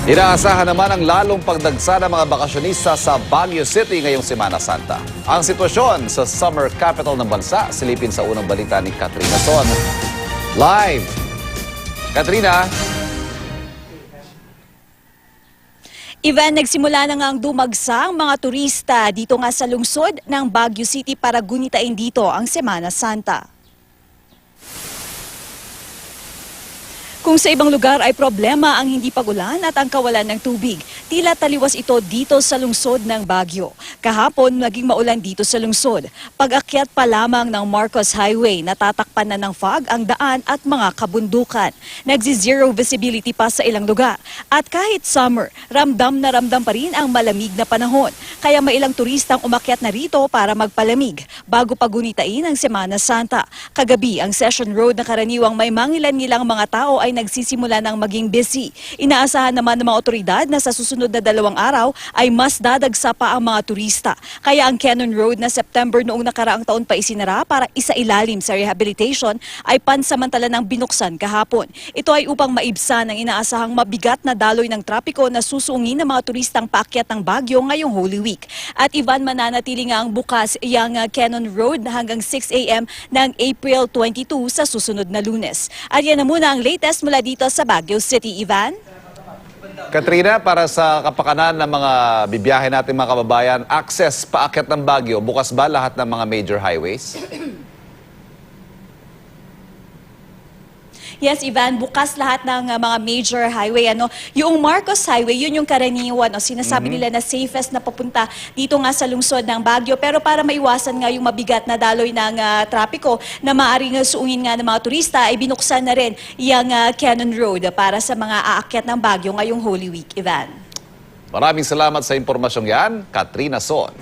Inaasahan naman ang lalong pagdagsa ng mga bakasyonista sa Baguio City ngayong Semana Santa. Ang sitwasyon sa summer capital ng bansa, silipin sa unang balita ni Katrina Son. Live! Katrina? Ivan, nagsimula na ngang dumagsa ang mga turista dito nga sa lungsod ng Baguio City para gunitain dito ang Semana Santa. Kung sa ibang lugar ay problema ang hindi pagulan at ang kawalan ng tubig, tila taliwas ito dito sa lungsod ng Baguio. Kahapon, naging maulan dito sa lungsod. Pag-akyat pa lamang ng Marcos Highway, natatakpan na ng fog ang daan at mga kabundukan. Nagzi-zero visibility pa sa ilang lugar. At kahit summer, ramdam na ramdam pa rin ang malamig na panahon. Kaya may ilang turistang umakyat na rito para magpalamig bago pagunitain ang Semana Santa. Kagabi, ang Session Road na karaniwang may mangilan-ngilang mga tao ay nagsisimula ng maging busy. Inaasahan naman ng mga otoridad na sa susunod na 2 araw ay mas dadagsa pa ang mga turista. Kaya ang Cannon Road na September noong nakaraang taon pa isinara para isailalim sa rehabilitation ay pansamantala ng binuksan kahapon. Ito ay upang maibsan ang inaasahang mabigat na daloy ng trapiko na susungin ng mga turistang paakyat ng Baguio ngayong Holy Week. At Ivan, mananatili nga ang bukas yung Cannon Road hanggang 6 a.m. ng April 22 sa susunod na Lunes. At yan na muna ang latest mula dito sa Baguio City, Ivan. Katrina, para sa kapakanan ng mga bibiyahe natin mga kababayan, access paakyat ng Baguio, bukas ba lahat ng mga major highways? Yes, Ivan, bukas lahat ng mga major highway. Yung Marcos Highway, yun yung karaniwan. Sinasabi nila na safest na papunta dito nga sa lungsod ng Baguio. Pero para maiwasan nga yung mabigat na daloy ng trapiko na maaaring suungin nga ng mga turista, ay binuksan na rin yung Cannon Road para sa mga aakyat ng Baguio ngayong Holy Week, Ivan. Maraming salamat sa impormasyong yan, Katrina Son.